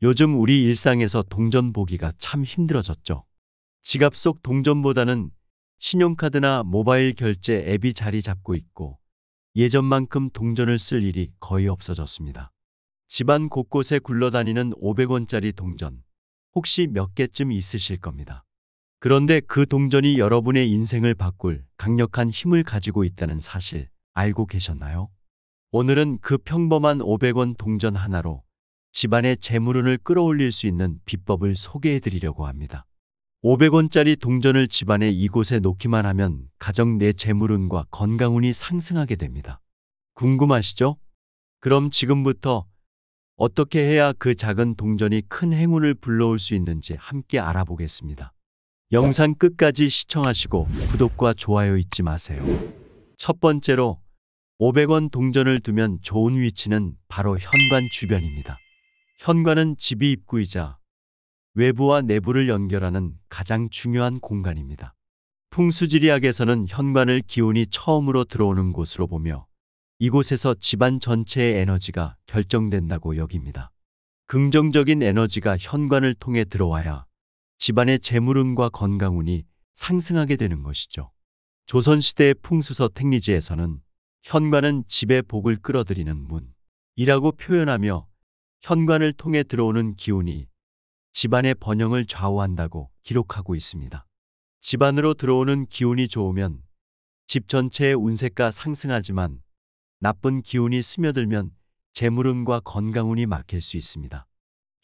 요즘 우리 일상에서 동전 보기가 참 힘들어졌죠. 지갑 속 동전보다는 신용카드나 모바일 결제 앱이 자리 잡고 있고 예전만큼 동전을 쓸 일이 거의 없어졌습니다. 집안 곳곳에 굴러다니는 500원짜리 동전, 혹시 몇 개쯤 있으실 겁니다. 그런데 그 동전이 여러분의 인생을 바꿀 강력한 힘을 가지고 있다는 사실 알고 계셨나요? 오늘은 그 평범한 500원 동전 하나로 집안의 재물운을 끌어올릴 수 있는 비법을 소개해 드리려고 합니다. 500원짜리 동전을 집안에 이곳에 놓기만 하면 가정 내 재물운과 건강운이 상승하게 됩니다. 궁금하시죠? 그럼 지금부터 어떻게 해야 그 작은 동전이 큰 행운을 불러올 수 있는지 함께 알아보겠습니다. 영상 끝까지 시청하시고 구독과 좋아요 잊지 마세요. 첫 번째로 500원 동전을 두면 좋은 위치는 바로 현관 주변입니다. 현관은 집이 입구이자 외부와 내부를 연결하는 가장 중요한 공간입니다. 풍수지리학에서는 현관을 기운이 처음으로 들어오는 곳으로 보며 이곳에서 집안 전체의 에너지가 결정된다고 여깁니다. 긍정적인 에너지가 현관을 통해 들어와야 집안의 재물운과 건강운이 상승하게 되는 것이죠. 조선시대의 풍수서 택리지에서는 현관은 집의 복을 끌어들이는 문이라고 표현하며 현관을 통해 들어오는 기운이 집안의 번영을 좌우한다고 기록하고 있습니다. 집 안으로 들어오는 기운이 좋으면 집 전체의 운세가 상승하지만 나쁜 기운이 스며들면 재물운과 건강운이 막힐 수 있습니다.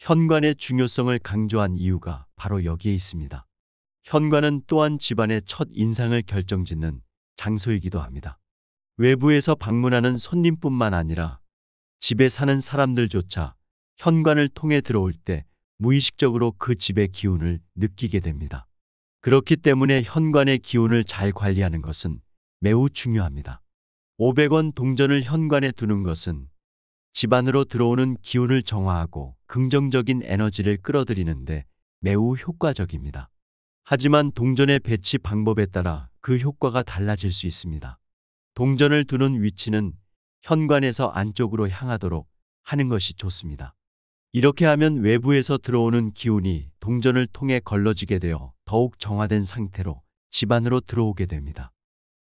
현관의 중요성을 강조한 이유가 바로 여기에 있습니다. 현관은 또한 집안의 첫 인상을 결정짓는 장소이기도 합니다. 외부에서 방문하는 손님뿐만 아니라 집에 사는 사람들조차 현관을 통해 들어올 때 무의식적으로 그 집의 기운을 느끼게 됩니다. 그렇기 때문에 현관의 기운을 잘 관리하는 것은 매우 중요합니다. 500원 동전을 현관에 두는 것은 집 안으로 들어오는 기운을 정화하고 긍정적인 에너지를 끌어들이는데 매우 효과적입니다. 하지만 동전의 배치 방법에 따라 그 효과가 달라질 수 있습니다. 동전을 두는 위치는 현관에서 안쪽으로 향하도록 하는 것이 좋습니다. 이렇게 하면 외부에서 들어오는 기운이 동전을 통해 걸러지게 되어 더욱 정화된 상태로 집 안으로 들어오게 됩니다.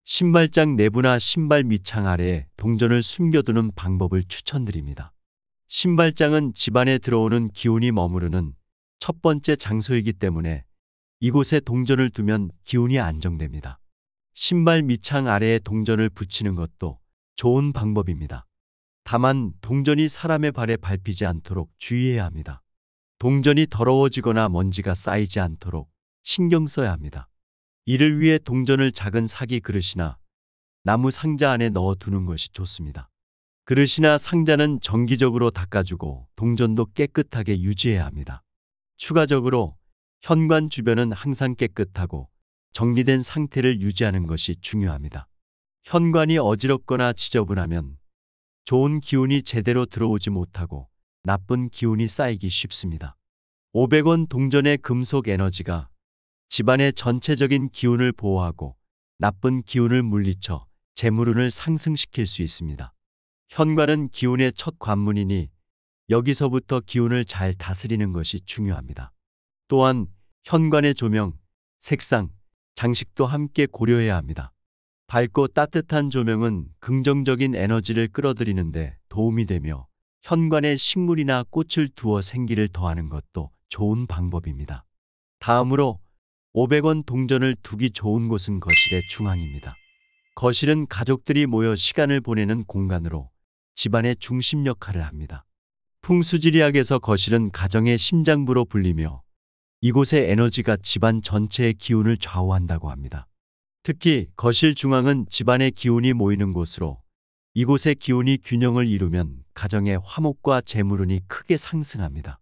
신발장 내부나 신발 밑창 아래에 동전을 숨겨두는 방법을 추천드립니다. 신발장은 집 안에 들어오는 기운이 머무르는 첫 번째 장소이기 때문에 이곳에 동전을 두면 기운이 안정됩니다. 신발 밑창 아래에 동전을 붙이는 것도 좋은 방법입니다. 다만 동전이 사람의 발에 밟히지 않도록 주의해야 합니다. 동전이 더러워지거나 먼지가 쌓이지 않도록 신경 써야 합니다. 이를 위해 동전을 작은 사기 그릇이나 나무 상자 안에 넣어 두는 것이 좋습니다. 그릇이나 상자는 정기적으로 닦아주고 동전도 깨끗하게 유지해야 합니다. 추가적으로 현관 주변은 항상 깨끗하고 정리된 상태를 유지하는 것이 중요합니다. 현관이 어지럽거나 지저분하면 좋은 기운이 제대로 들어오지 못하고 나쁜 기운이 쌓이기 쉽습니다. 500원 동전의 금속 에너지가 집안의 전체적인 기운을 보호하고 나쁜 기운을 물리쳐 재물운을 상승시킬 수 있습니다. 현관은 기운의 첫 관문이니 여기서부터 기운을 잘 다스리는 것이 중요합니다. 또한 현관의 조명, 색상, 장식도 함께 고려해야 합니다. 밝고 따뜻한 조명은 긍정적인 에너지를 끌어들이는데 도움이 되며 현관에 식물이나 꽃을 두어 생기를 더하는 것도 좋은 방법입니다. 다음으로 500원 동전을 두기 좋은 곳은 거실의 중앙입니다. 거실은 가족들이 모여 시간을 보내는 공간으로 집안의 중심 역할을 합니다. 풍수지리학에서 거실은 가정의 심장부로 불리며 이곳의 에너지가 집안 전체의 기운을 좌우한다고 합니다. 특히 거실 중앙은 집안의 기운이 모이는 곳으로 이곳의 기운이 균형을 이루면 가정의 화목과 재물운이 크게 상승합니다.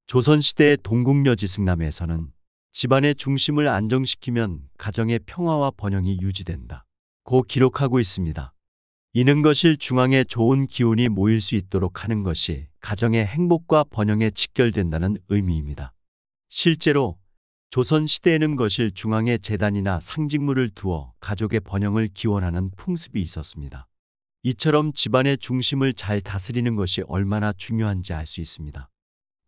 조선시대의 동국여지승남에서는 집안의 중심을 안정시키면 가정의 평화와 번영이 유지된다고 기록하고 있습니다. 이는 거실 중앙에 좋은 기운이 모일 수 있도록 하는 것이 가정의 행복과 번영에 직결된다는 의미입니다. 실제로 조선시대에는 거실 중앙에 제단이나 상징물을 두어 가족의 번영을 기원하는 풍습이 있었습니다. 이처럼 집안의 중심을 잘 다스리는 것이 얼마나 중요한지 알 수 있습니다.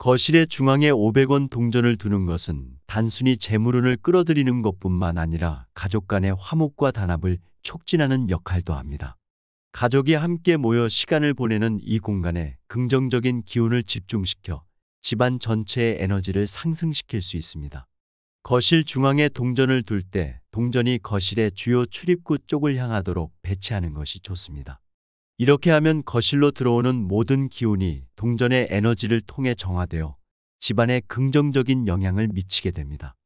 거실의 중앙에 500원 동전을 두는 것은 단순히 재물운을 끌어들이는 것뿐만 아니라 가족 간의 화목과 단합을 촉진하는 역할도 합니다. 가족이 함께 모여 시간을 보내는 이 공간에 긍정적인 기운을 집중시켜 집안 전체의 에너지를 상승시킬 수 있습니다. 거실 중앙에 동전을 둘 때 동전이 거실의 주요 출입구 쪽을 향하도록 배치하는 것이 좋습니다. 이렇게 하면 거실로 들어오는 모든 기운이 동전의 에너지를 통해 정화되어 집안에 긍정적인 영향을 미치게 됩니다.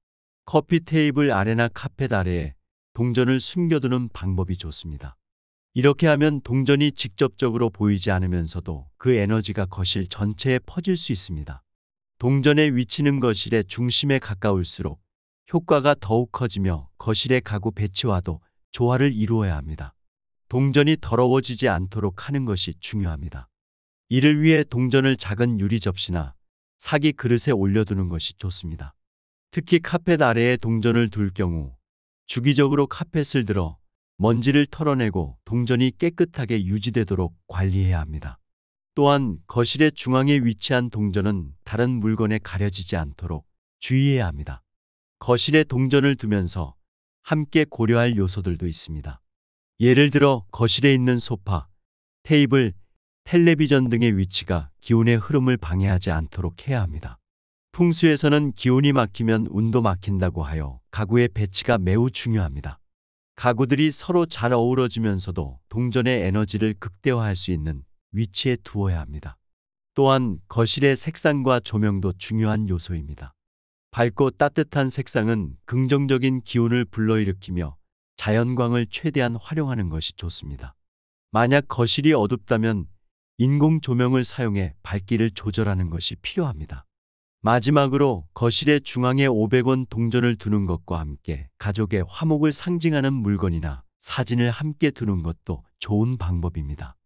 커피 테이블 아래나 카펫 아래에 동전을 숨겨두는 방법이 좋습니다. 이렇게 하면 동전이 직접적으로 보이지 않으면서도 그 에너지가 거실 전체에 퍼질 수 있습니다. 동전의 위치는 거실의 중심에 가까울수록 효과가 더욱 커지며 거실의 가구 배치와도 조화를 이루어야 합니다. 동전이 더러워지지 않도록 하는 것이 중요합니다. 이를 위해 동전을 작은 유리 접시나 사기 그릇에 올려두는 것이 좋습니다. 특히 카펫 아래에 동전을 둘 경우 주기적으로 카펫을 들어 먼지를 털어내고 동전이 깨끗하게 유지되도록 관리해야 합니다. 또한 거실의 중앙에 위치한 동전은 다른 물건에 가려지지 않도록 주의해야 합니다. 거실에 동전을 두면서 함께 고려할 요소들도 있습니다. 예를 들어 거실에 있는 소파, 테이블, 텔레비전 등의 위치가 기운의 흐름을 방해하지 않도록 해야 합니다. 풍수에서는 기운이 막히면 운도 막힌다고 하여 가구의 배치가 매우 중요합니다. 가구들이 서로 잘 어우러지면서도 동전의 에너지를 극대화할 수 있는 위치에 두어야 합니다. 또한 거실의 색상과 조명도 중요한 요소입니다. 밝고 따뜻한 색상은 긍정적인 기운을 불러일으키며 자연광을 최대한 활용하는 것이 좋습니다. 만약 거실이 어둡다면 인공 조명을 사용해 밝기를 조절하는 것이 필요합니다. 마지막으로 거실의 중앙에 500원 동전을 두는 것과 함께 가족의 화목을 상징하는 물건이나 사진을 함께 두는 것도 좋은 방법입니다.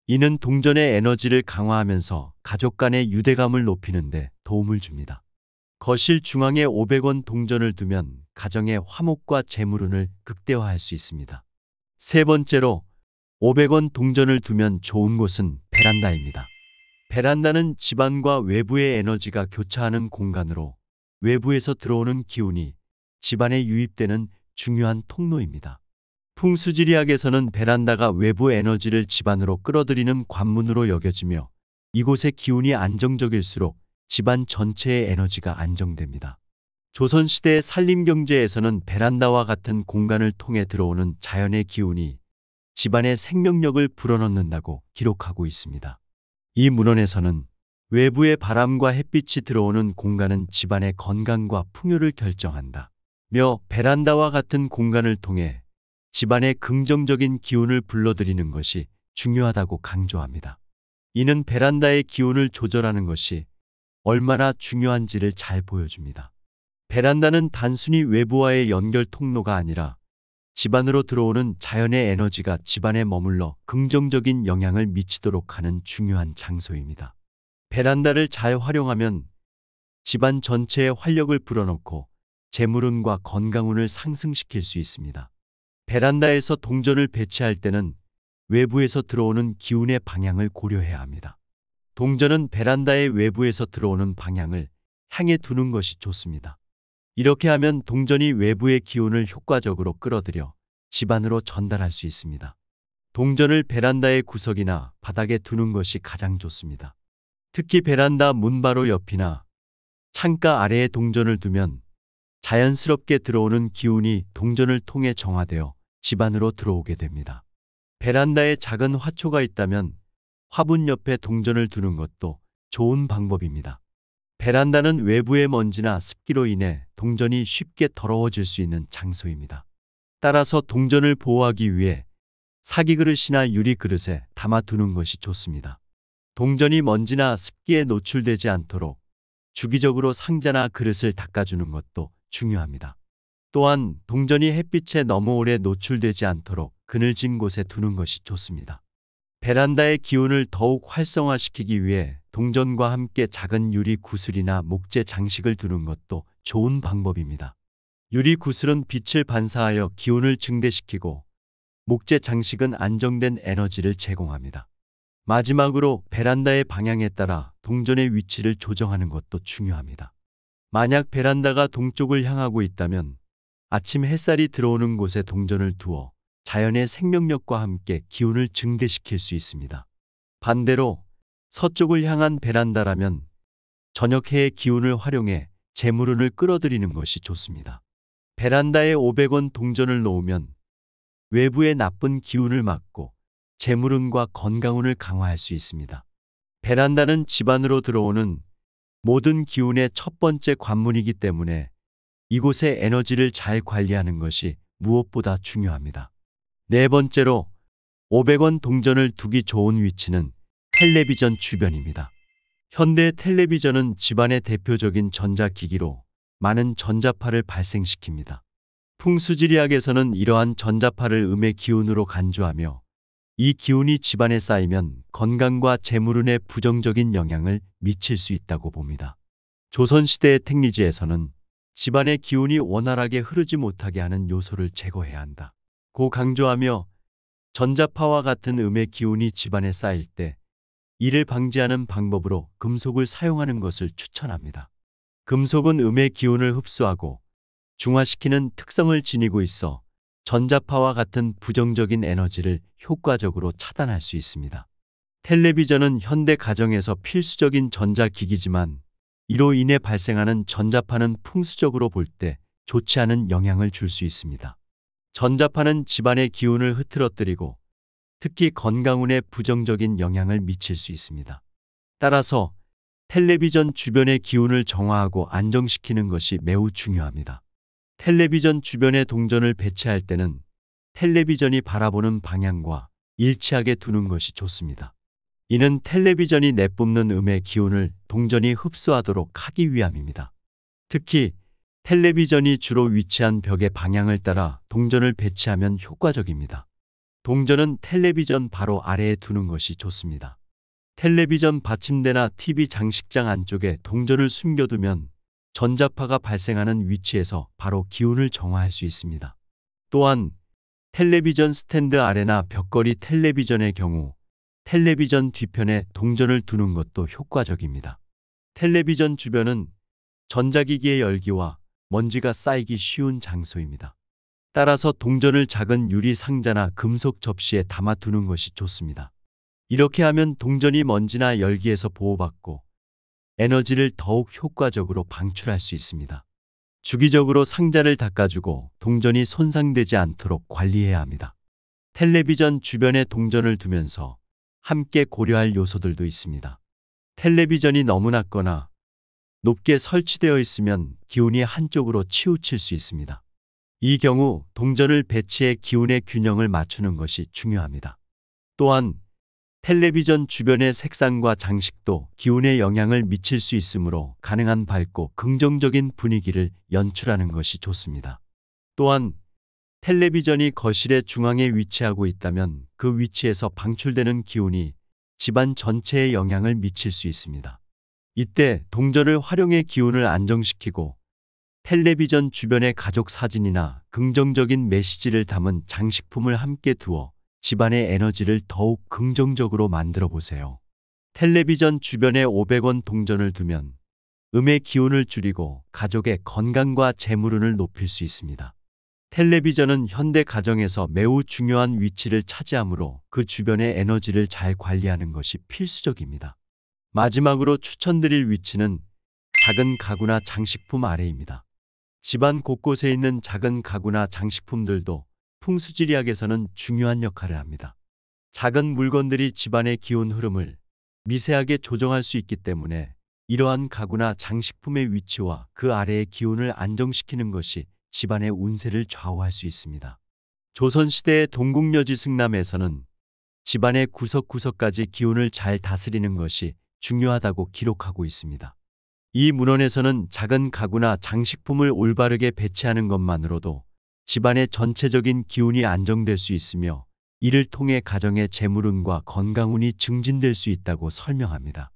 이는 동전의 에너지를 강화하면서 가족 간의 유대감을 높이는 데 도움을 줍니다. 거실 중앙에 500원 동전을 두면 가정의 화목과 재물운을 극대화할 수 있습니다. 세 번째로 500원 동전을 두면 좋은 곳은 베란다입니다. 베란다는 집안과 외부의 에너지가 교차하는 공간으로 외부에서 들어오는 기운이 집안에 유입되는 중요한 통로입니다. 풍수지리학에서는 베란다가 외부 에너지를 집안으로 끌어들이는 관문으로 여겨지며 이곳의 기운이 안정적일수록 집안 전체의 에너지가 안정됩니다. 조선시대의 산림경제에서는 베란다와 같은 공간을 통해 들어오는 자연의 기운이 집안의 생명력을 불어넣는다고 기록하고 있습니다. 이 문헌에서는 외부의 바람과 햇빛이 들어오는 공간은 집안의 건강과 풍요를 결정한다. 며 베란다와 같은 공간을 통해 집안의 긍정적인 기운을 불러들이는 것이 중요하다고 강조합니다. 이는 베란다의 기운을 조절하는 것이 얼마나 중요한지를 잘 보여줍니다. 베란다는 단순히 외부와의 연결 통로가 아니라 집안으로 들어오는 자연의 에너지가 집안에 머물러 긍정적인 영향을 미치도록 하는 중요한 장소입니다. 베란다를 잘 활용하면 집안 전체에 활력을 불어넣고 재물운과 건강운을 상승시킬 수 있습니다. 베란다에서 동전을 배치할 때는 외부에서 들어오는 기운의 방향을 고려해야 합니다. 동전은 베란다의 외부에서 들어오는 방향을 향해 두는 것이 좋습니다. 이렇게 하면 동전이 외부의 기운을 효과적으로 끌어들여 집안으로 전달할 수 있습니다. 동전을 베란다의 구석이나 바닥에 두는 것이 가장 좋습니다. 특히 베란다 문 바로 옆이나 창가 아래에 동전을 두면 자연스럽게 들어오는 기운이 동전을 통해 정화되어 집안으로 들어오게 됩니다. 베란다에 작은 화초가 있다면 화분 옆에 동전을 두는 것도 좋은 방법입니다. 베란다는 외부의 먼지나 습기로 인해 동전이 쉽게 더러워질 수 있는 장소입니다. 따라서 동전을 보호하기 위해 사기 그릇이나 유리 그릇에 담아두는 것이 좋습니다. 동전이 먼지나 습기에 노출되지 않도록 주기적으로 상자나 그릇을 닦아주는 것도 중요합니다. 또한 동전이 햇빛에 너무 오래 노출되지 않도록 그늘진 곳에 두는 것이 좋습니다. 베란다의 기운을 더욱 활성화시키기 위해 동전과 함께 작은 유리 구슬이나 목재 장식을 두는 것도 좋은 방법입니다. 유리 구슬은 빛을 반사하여 기운을 증대시키고 목재 장식은 안정된 에너지를 제공합니다. 마지막으로 베란다의 방향에 따라 동전의 위치를 조정하는 것도 중요합니다. 만약 베란다가 동쪽을 향하고 있다면 아침 햇살이 들어오는 곳에 동전을 두어 자연의 생명력과 함께 기운을 증대시킬 수 있습니다. 반대로 서쪽을 향한 베란다라면 저녁 해의 기운을 활용해 재물운을 끌어들이는 것이 좋습니다. 베란다에 500원 동전을 놓으면 외부의 나쁜 기운을 막고 재물운과 건강운을 강화할 수 있습니다. 베란다는 집 안으로 들어오는 모든 기운의 첫 번째 관문이기 때문에 이곳의 에너지를 잘 관리하는 것이 무엇보다 중요합니다. 네 번째로 500원 동전을 두기 좋은 위치는 텔레비전 주변입니다. 현대 텔레비전은 집안의 대표적인 전자기기로 많은 전자파를 발생시킵니다. 풍수지리학에서는 이러한 전자파를 음의 기운으로 간주하며 이 기운이 집안에 쌓이면 건강과 재물운에 부정적인 영향을 미칠 수 있다고 봅니다. 조선시대의 택리지에서는 집안의 기운이 원활하게 흐르지 못하게 하는 요소를 제거해야 한다 고 강조하며 전자파와 같은 음의 기운이 집안에 쌓일 때 이를 방지하는 방법으로 금속을 사용하는 것을 추천합니다. 금속은 음의 기운을 흡수하고 중화시키는 특성을 지니고 있어 전자파와 같은 부정적인 에너지를 효과적으로 차단할 수 있습니다. 텔레비전은 현대 가정에서 필수적인 전자기기지만 이로 인해 발생하는 전자파는 풍수적으로 볼 때 좋지 않은 영향을 줄 수 있습니다. 전자파는 집안의 기운을 흐트러뜨리고 특히 건강운에 부정적인 영향을 미칠 수 있습니다. 따라서 텔레비전 주변의 기운을 정화하고 안정시키는 것이 매우 중요합니다. 텔레비전 주변에 동전을 배치할 때는 텔레비전이 바라보는 방향과 일치하게 두는 것이 좋습니다. 이는 텔레비전이 내뿜는 음의 기운을 동전이 흡수하도록 하기 위함입니다. 특히 텔레비전이 주로 위치한 벽의 방향을 따라 동전을 배치하면 효과적입니다. 동전은 텔레비전 바로 아래에 두는 것이 좋습니다. 텔레비전 받침대나 TV 장식장 안쪽에 동전을 숨겨두면 전자파가 발생하는 위치에서 바로 기운을 정화할 수 있습니다. 또한 텔레비전 스탠드 아래나 벽걸이 텔레비전의 경우 텔레비전 뒤편에 동전을 두는 것도 효과적입니다. 텔레비전 주변은 전자기기의 열기와 먼지가 쌓이기 쉬운 장소입니다. 따라서 동전을 작은 유리 상자나 금속 접시에 담아 두는 것이 좋습니다. 이렇게 하면 동전이 먼지나 열기에서 보호받고 에너지를 더욱 효과적으로 방출할 수 있습니다. 주기적으로 상자를 닦아주고 동전이 손상되지 않도록 관리해야 합니다. 텔레비전 주변에 동전을 두면서 함께 고려할 요소들도 있습니다. 텔레비전이 너무 낮거나 높게 설치되어 있으면 기운이 한쪽으로 치우칠 수 있습니다. 이 경우 동전을 배치해 기운의 균형을 맞추는 것이 중요합니다. 또한 텔레비전 주변의 색상과 장식도 기운에 영향을 미칠 수 있으므로 가능한 밝고 긍정적인 분위기를 연출하는 것이 좋습니다. 또한 텔레비전이 거실의 중앙에 위치하고 있다면 그 위치에서 방출되는 기운이 집안 전체에 영향을 미칠 수 있습니다. 이때 동전을 활용해 기운을 안정시키고 텔레비전 주변의 가족 사진이나 긍정적인 메시지를 담은 장식품을 함께 두어 집안의 에너지를 더욱 긍정적으로 만들어 보세요. 텔레비전 주변에 500원 동전을 두면 음의 기운을 줄이고 가족의 건강과 재물운을 높일 수 있습니다. 텔레비전은 현대 가정에서 매우 중요한 위치를 차지하므로 그 주변의 에너지를 잘 관리하는 것이 필수적입니다. 마지막으로 추천드릴 위치는 작은 가구나 장식품 아래입니다. 집안 곳곳에 있는 작은 가구나 장식품들도 풍수지리학에서는 중요한 역할을 합니다. 작은 물건들이 집안의 기운 흐름을 미세하게 조정할 수 있기 때문에 이러한 가구나 장식품의 위치와 그 아래의 기운을 안정시키는 것이 집안의 운세를 좌우할 수 있습니다. 조선시대의 동국여지 승남에서는 집안의 구석구석까지 기운을 잘 다스리는 것이 중요하다고 기록하고 있습니다. 이 문헌에서는 작은 가구나 장식품을 올바르게 배치하는 것만으로도 집안의 전체적인 기운이 안정될 수 있으며 이를 통해 가정의 재물운과 건강운이 증진될 수 있다고 설명합니다.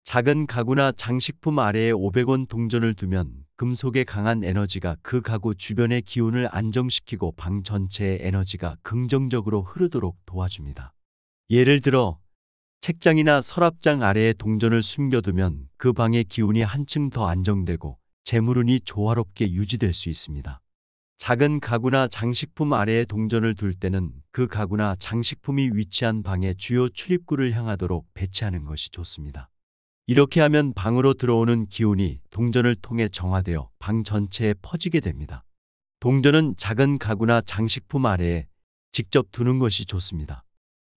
작은 가구나 장식품 아래에 500원 동전을 두면 금속의 강한 에너지가 그 가구 주변의 기운을 안정시키고 방 전체의 에너지가 긍정적으로 흐르도록 도와줍니다. 예를 들어 책장이나 서랍장 아래에 동전을 숨겨두면 그 방의 기운이 한층 더 안정되고 재물운이 조화롭게 유지될 수 있습니다. 작은 가구나 장식품 아래에 동전을 둘 때는 그 가구나 장식품이 위치한 방의 주요 출입구를 향하도록 배치하는 것이 좋습니다. 이렇게 하면 방으로 들어오는 기운이 동전을 통해 정화되어 방 전체에 퍼지게 됩니다. 동전은 작은 가구나 장식품 아래에 직접 두는 것이 좋습니다.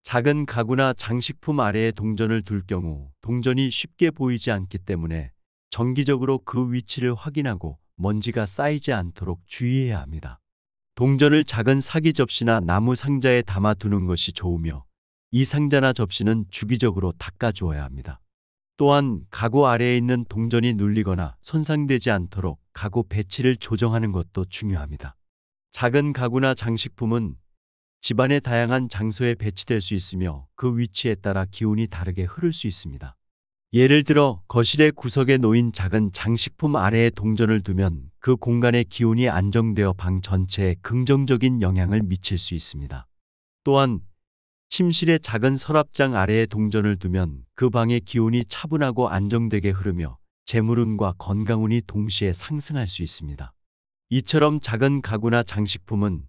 작은 가구나 장식품 아래에 동전을 둘 경우 동전이 쉽게 보이지 않기 때문에 정기적으로 그 위치를 확인하고 먼지가 쌓이지 않도록 주의해야 합니다. 동전을 작은 사기 접시나 나무 상자에 담아 두는 것이 좋으며 이 상자나 접시는 주기적으로 닦아 주어야 합니다. 또한 가구 아래에 있는 동전이 눌리거나 손상되지 않도록 가구 배치를 조정하는 것도 중요합니다. 작은 가구나 장식품은 집안의 다양한 장소에 배치될 수 있으며 그 위치에 따라 기운이 다르게 흐를 수 있습니다. 예를 들어 거실의 구석에 놓인 작은 장식품 아래에 동전을 두면 그 공간의 기운이 안정되어 방 전체에 긍정적인 영향을 미칠 수 있습니다. 또한 침실의 작은 서랍장 아래에 동전을 두면 그 방의 기운이 차분하고 안정되게 흐르며 재물운과 건강운이 동시에 상승할 수 있습니다. 이처럼 작은 가구나 장식품은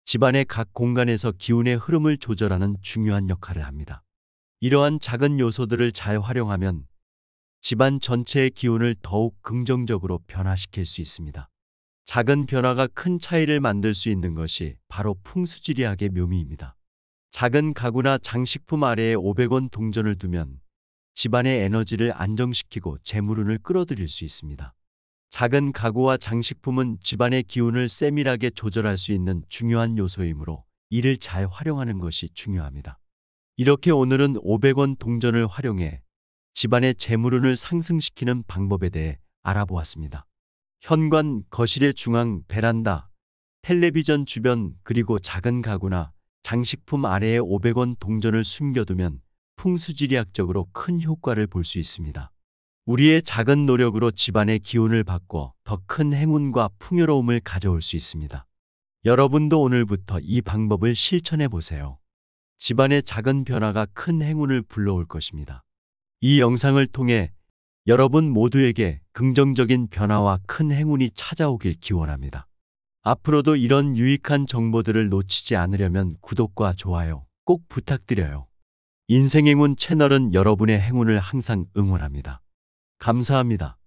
집안의 각 공간에서 기운의 흐름을 조절하는 중요한 역할을 합니다. 이러한 작은 요소들을 잘 활용하면 집안 전체의 기운을 더욱 긍정적으로 변화시킬 수 있습니다. 작은 변화가 큰 차이를 만들 수 있는 것이 바로 풍수지리학의 묘미입니다. 작은 가구나 장식품 아래에 500원 동전을 두면 집안의 에너지를 안정시키고 재물운을 끌어들일 수 있습니다. 작은 가구와 장식품은 집안의 기운을 세밀하게 조절할 수 있는 중요한 요소이므로 이를 잘 활용하는 것이 중요합니다. 이렇게 오늘은 500원 동전을 활용해 집안의 재물운을 상승시키는 방법에 대해 알아보았습니다. 현관, 거실의 중앙, 베란다, 텔레비전 주변 그리고 작은 가구나 장식품 아래에 500원 동전을 숨겨두면 풍수지리학적으로 큰 효과를 볼 수 있습니다. 우리의 작은 노력으로 집안의 기운을 바꿔 더 큰 행운과 풍요로움을 가져올 수 있습니다. 여러분도 오늘부터 이 방법을 실천해 보세요. 집안의 작은 변화가 큰 행운을 불러올 것입니다. 이 영상을 통해 여러분 모두에게 긍정적인 변화와 큰 행운이 찾아오길 기원합니다. 앞으로도 이런 유익한 정보들을 놓치지 않으려면 구독과 좋아요 꼭 부탁드려요. 인생행운 채널은 여러분의 행운을 항상 응원합니다. 감사합니다.